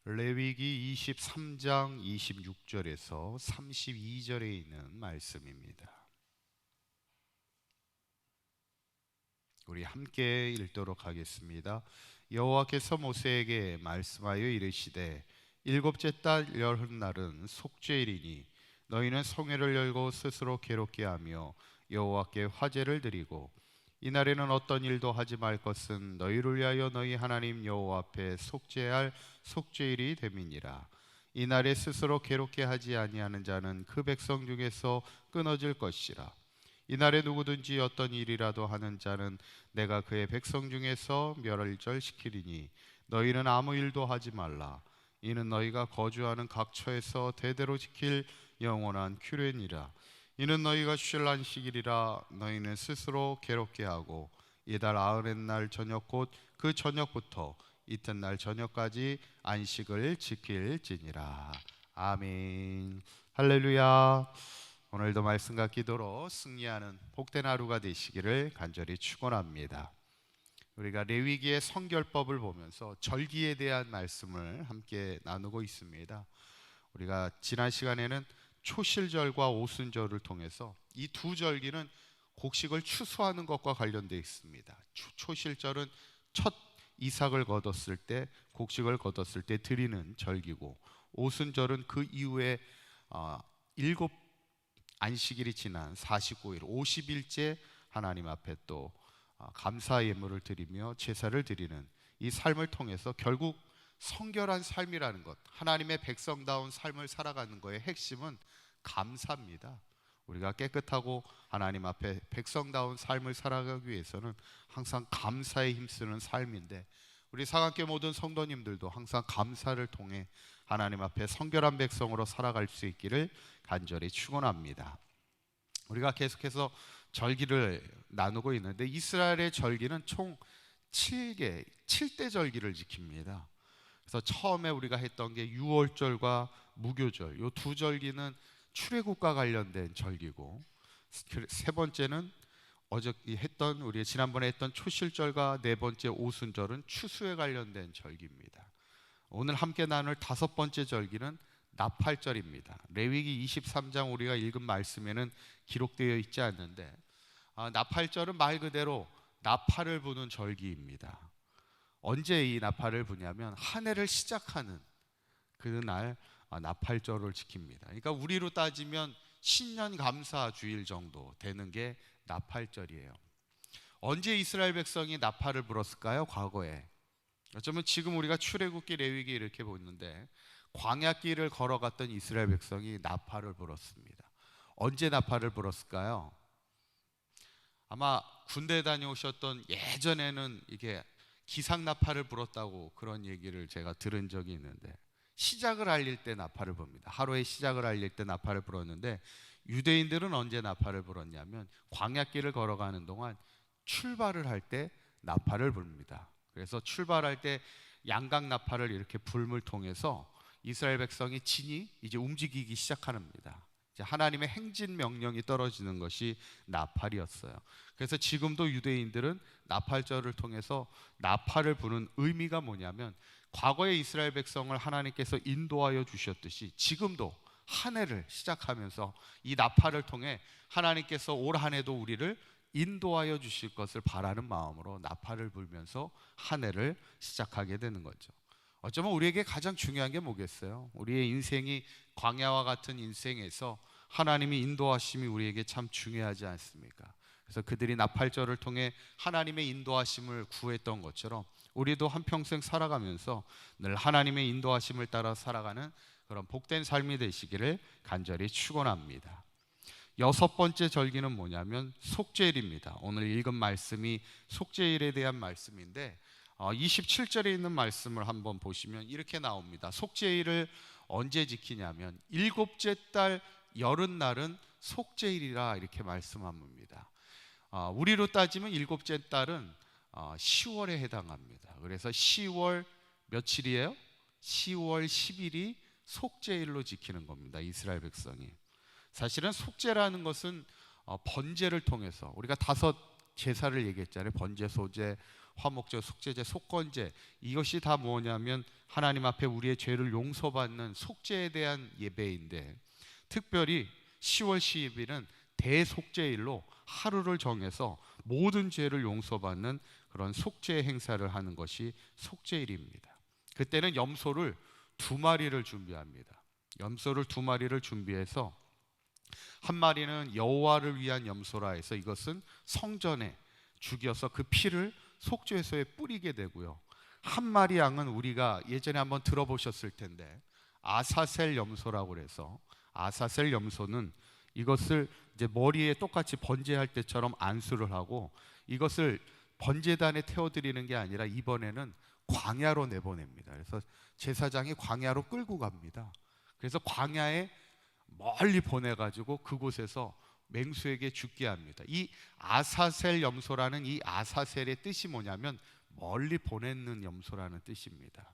레위기 23장 26절에서 32절에 있는 말씀입니다. 우리 함께 읽도록 하겠습니다. 여호와께서 모세에게 말씀하여 이르시되 일곱째 달 열흔날은 속죄일이니 너희는 성회를 열고 스스로 괴롭게 하며 여호와께 화제를 드리고 이날에는 어떤 일도 하지 말 것은 너희를 위하여 너희 하나님 여호와 앞에 속죄할 속죄일이 됨이니라. 이날에 스스로 괴롭게 하지 아니하는 자는 그 백성 중에서 끊어질 것이라. 이날에 누구든지 어떤 일이라도 하는 자는 내가 그의 백성 중에서 멸절시키리니 너희는 아무 일도 하지 말라. 이는 너희가 거주하는 각 처에서 대대로 지킬 영원한 규례니라. 이는 너희가 쉴 안식일이라. 너희는 스스로 괴롭게 하고 이달 아흔날 저녁 곧 그 저녁부터 이튿날 저녁까지 안식을 지킬지니라. 아멘. 할렐루야. 오늘도 말씀과 기도로 승리하는 복된 하루가 되시기를 간절히 축원합니다. 우리가 레위기의 성결법을 보면서 절기에 대한 말씀을 함께 나누고 있습니다. 우리가 지난 시간에는 초실절과 오순절을 통해서 이 두 절기는 곡식을 추수하는 것과 관련되어 있습니다. 초실절은 첫 이삭을 거뒀을 때, 곡식을 거뒀을 때 드리는 절기고, 오순절은 그 이후에 일곱 안식일이 지난 49일 50일째 하나님 앞에 또 감사 예물을 드리며 제사를 드리는 이 삶을 통해서 결국 성결한 삶이라는 것, 하나님의 백성다운 삶을 살아가는 것의 핵심은 감사입니다. 우리가 깨끗하고 하나님 앞에 백성다운 삶을 살아가기 위해서는 항상 감사에 힘쓰는 삶인데, 우리 사강교회 모든 성도님들도 항상 감사를 통해 하나님 앞에 성결한 백성으로 살아갈 수 있기를 간절히 축원합니다. 우리가 계속해서 절기를 나누고 있는데, 이스라엘의 절기는 총 7대 절기를 지킵니다. 그래서 처음에 우리가 했던 게 유월절과 무교절, 이 두 절기는 출애굽과 관련된 절기고, 세 번째는 우리 지난번에 했던 초실절과 네 번째 오순절은 추수에 관련된 절기입니다. 오늘 함께 나눌 다섯 번째 절기는 나팔절입니다. 레위기 23장 우리가 읽은 말씀에는 기록되어 있지 않는데, 나팔절은 말 그대로 나팔을 부는 절기입니다. 언제 이 나팔을 부냐면 한 해를 시작하는 그날 나팔절을 지킵니다. 그러니까 우리로 따지면 신년 감사 주일 정도 되는 게 나팔절이에요. 언제 이스라엘 백성이 나팔을 불었을까요? 과거에. 어쩌면 지금 우리가 출애굽기, 레위기 이렇게 보는데 광야길을 걸어갔던 이스라엘 백성이 나팔을 불었습니다. 언제 나팔을 불었을까요? 아마 군대 다녀오셨던 예전에는 이게 기상나팔을 불었다고 그런 얘기를 제가 들은 적이 있는데, 시작을 알릴 때 나팔을 붑니다. 하루의 시작을 알릴 때 나팔을 불었는데, 유대인들은 언제 나팔을 불었냐면 광야길을 걸어가는 동안 출발을 할 때 나팔을 불습니다. 그래서 출발할 때 양각 나팔을 이렇게 불음을 통해서 이스라엘 백성이 진이 이제 움직이기 시작합니다. 이제 하나님의 행진 명령이 떨어지는 것이 나팔이었어요. 그래서 지금도 유대인들은 나팔절을 통해서 나팔을 부는 의미가 뭐냐면, 과거에 이스라엘 백성을 하나님께서 인도하여 주셨듯이 지금도 한 해를 시작하면서 이 나팔을 통해 하나님께서 올 한 해도 우리를 인도하여 주실 것을 바라는 마음으로 나팔을 불면서 한 해를 시작하게 되는 거죠. 어쩌면 우리에게 가장 중요한 게 뭐겠어요? 우리의 인생이 광야와 같은 인생에서 하나님의 인도하심이 우리에게 참 중요하지 않습니까? 그래서 그들이 나팔절을 통해 하나님의 인도하심을 구했던 것처럼 우리도 한평생 살아가면서 늘 하나님의 인도하심을 따라 살아가는 그런 복된 삶이 되시기를 간절히 축원합니다. 여섯 번째 절기는 뭐냐면 속죄일입니다. 오늘 읽은 말씀이 속죄일에 대한 말씀인데, 27절에 있는 말씀을 한번 보시면 이렇게 나옵니다. 속죄일을 언제 지키냐면 일곱째 달 열흔날은 속죄일이라 이렇게 말씀합니다. 우리로 따지면 일곱째 달은 10월에 해당합니다. 그래서 10월 며칠이에요? 10월 10일이 속죄일로 지키는 겁니다. 이스라엘 백성이. 사실은 속죄라는 것은 번제를 통해서, 우리가 다섯 제사를 얘기했잖아요. 번제, 소제, 화목제, 속죄제, 속건제, 이것이 다 뭐냐면 하나님 앞에 우리의 죄를 용서받는 속죄에 대한 예배인데, 특별히 10월 10일은 대속죄일로 하루를 정해서 모든 죄를 용서받는 그런 속죄 행사를 하는 것이 속죄일입니다. 그때는 염소를 2마리를 준비합니다. 염소를 2마리를 준비해서 한 마리는 여호와를 위한 염소라 해서 이것은 성전에 죽여서 그 피를 속죄소에 뿌리게 되고요. 한 마리 양은 우리가 예전에 한번 들어보셨을 텐데 아사셀 염소라고 해서, 아사셀 염소는 이것을 이제 머리에 똑같이 번제할 때처럼 안수를 하고 이것을 번제단에 태워드리는 게 아니라 이번에는 광야로 내보냅니다. 그래서 제사장이 광야로 끌고 갑니다. 그래서 광야에 멀리 보내가지고 그곳에서 맹수에게 죽게 합니다. 이 아사셀 염소라는 이 아사셀의 뜻이 뭐냐면 멀리 보내는 염소라는 뜻입니다.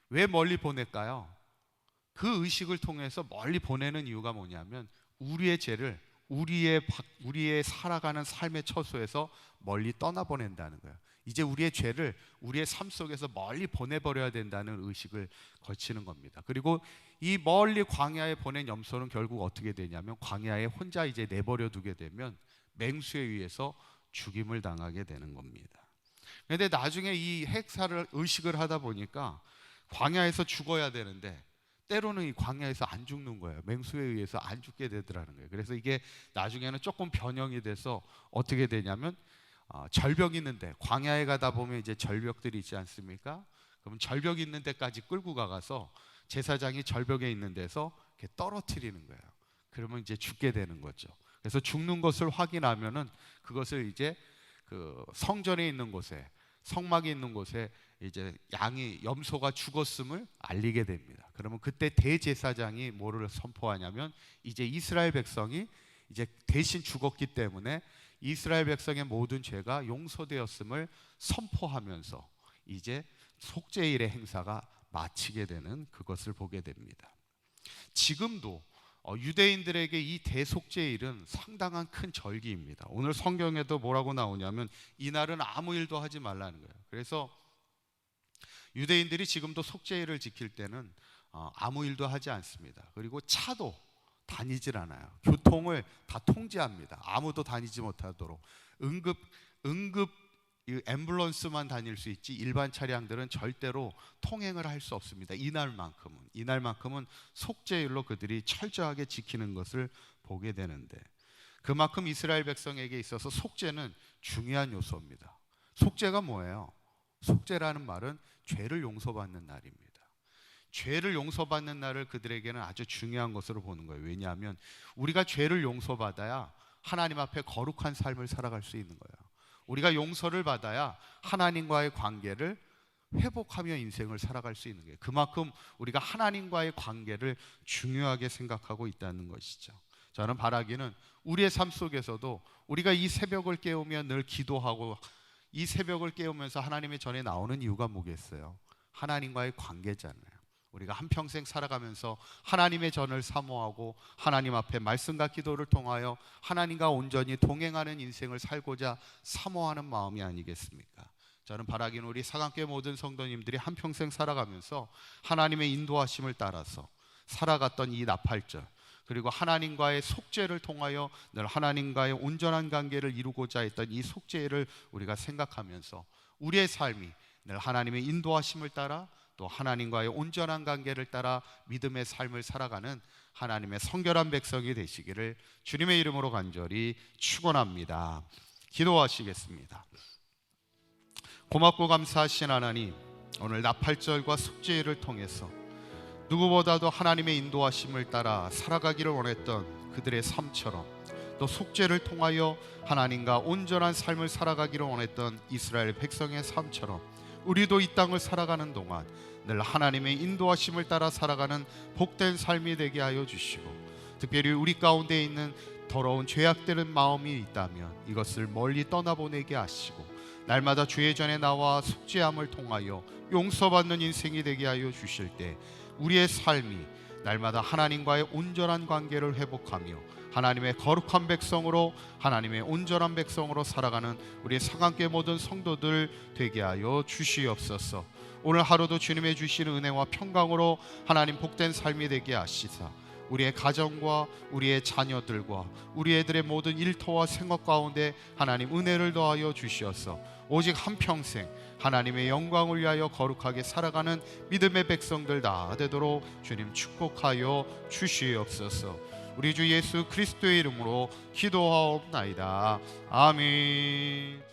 왜 멀리 보낼까요? 그 의식을 통해서 멀리 보내는 이유가 뭐냐면 우리의 죄를 우리의 살아가는 삶의 처소에서 멀리 떠나보낸다는 거예요. 이제 우리의 죄를 우리의 삶 속에서 멀리 보내버려야 된다는 의식을 거치는 겁니다. 그리고 이 멀리 광야에 보낸 염소는 결국 어떻게 되냐면 광야에 혼자 이제 내버려 두게 되면 맹수에 의해서 죽임을 당하게 되는 겁니다. 그런데 나중에 이 행사를 의식을 하다 보니까 광야에서 죽어야 되는데 때로는 이 광야에서 안 죽는 거예요. 맹수에 의해서 안 죽게 되더라는 거예요. 그래서 이게 나중에는 조금 변형이 돼서 어떻게 되냐면 절벽 있는데, 광야에 가다 보면 이제 절벽들이 있지 않습니까? 그럼 절벽 있는 데까지 끌고 가서 제사장이 절벽에 있는 데서 이렇게 떨어뜨리는 거예요. 그러면 이제 죽게 되는 거죠. 그래서 죽는 것을 확인하면은 그것을 이제 그 성전에 있는 곳에, 성막에 있는 곳에 이제 염소가 죽었음을 알리게 됩니다. 그러면 그때 대제사장이 뭐를 선포하냐면 이제 이스라엘 백성이 이제 대신 죽었기 때문에 이스라엘 백성의 모든 죄가 용서되었음을 선포하면서 이제 속죄일의 행사가 마치게 되는 그것을 보게 됩니다. 지금도 유대인들에게 이 대속죄일은 상당한 큰 절기입니다. 오늘 성경에도 뭐라고 나오냐면 이날은 아무 일도 하지 말라는 거예요. 그래서 유대인들이 지금도 속죄일을 지킬 때는 아무 일도 하지 않습니다. 그리고 차도 다니질 않아요. 교통을 다 통제합니다. 아무도 다니지 못하도록 응급 앰뷸런스만 다닐 수 있지 일반 차량들은 절대로 통행을 할 수 없습니다. 이날만큼은 속죄일로 그들이 철저하게 지키는 것을 보게 되는데, 그만큼 이스라엘 백성에게 있어서 속죄는 중요한 요소입니다. 속죄가 뭐예요? 속죄라는 말은 죄를 용서받는 날입니다. 죄를 용서받는 날을 그들에게는 아주 중요한 것으로 보는 거예요. 왜냐하면 우리가 죄를 용서받아야 하나님 앞에 거룩한 삶을 살아갈 수 있는 거예요. 우리가 용서를 받아야 하나님과의 관계를 회복하며 인생을 살아갈 수 있는 거예요. 그만큼 우리가 하나님과의 관계를 중요하게 생각하고 있다는 것이죠. 저는 바라기는 우리의 삶 속에서도 우리가 이 새벽을 깨우며 늘 기도하고 이 새벽을 깨우면서 하나님의 전에 나오는 이유가 뭐겠어요? 하나님과의 관계잖아요. 우리가 한평생 살아가면서 하나님의 전을 사모하고 하나님 앞에 말씀과 기도를 통하여 하나님과 온전히 동행하는 인생을 살고자 사모하는 마음이 아니겠습니까? 저는 바라기는 우리 사강교회 모든 성도님들이 한평생 살아가면서 하나님의 인도하심을 따라서 살아갔던 이 나팔절, 그리고 하나님과의 속죄를 통하여 늘 하나님과의 온전한 관계를 이루고자 했던 이 속죄를 우리가 생각하면서 우리의 삶이 늘 하나님의 인도하심을 따라 또 하나님과의 온전한 관계를 따라 믿음의 삶을 살아가는 하나님의 성결한 백성이 되시기를 주님의 이름으로 간절히 축원합니다. 기도하시겠습니다. 고맙고 감사하신 하나님, 오늘 나팔절과 속죄일을 통해서 누구보다도 하나님의 인도하심을 따라 살아가기를 원했던 그들의 삶처럼, 또 속죄를 통하여 하나님과 온전한 삶을 살아가기를 원했던 이스라엘 백성의 삶처럼 우리도 이 땅을 살아가는 동안 늘 하나님의 인도하심을 따라 살아가는 복된 삶이 되게 하여 주시고, 특별히 우리 가운데 있는 더러운 죄악되는 마음이 있다면 이것을 멀리 떠나보내게 하시고, 날마다 주의 전에 나와 속죄함을 통하여 용서받는 인생이 되게 하여 주실 때 우리의 삶이 날마다 하나님과의 온전한 관계를 회복하며 하나님의 거룩한 백성으로, 하나님의 온전한 백성으로 살아가는 우리 상한교회 모든 성도들 되게 하여 주시옵소서. 오늘 하루도 주님의 주시는 은혜와 평강으로 하나님 복된 삶이 되게 하시사 우리의 가정과 우리의 자녀들과 우리 애들의 모든 일터와 생활 가운데 하나님 은혜를 더하여 주시어서 오직 한평생 하나님의 영광을 위하여 거룩하게 살아가는 믿음의 백성들 다 되도록 주님 축복하여 주시옵소서. 우리 주 예수 그리스도의 이름으로 기도하옵나이다. 아멘.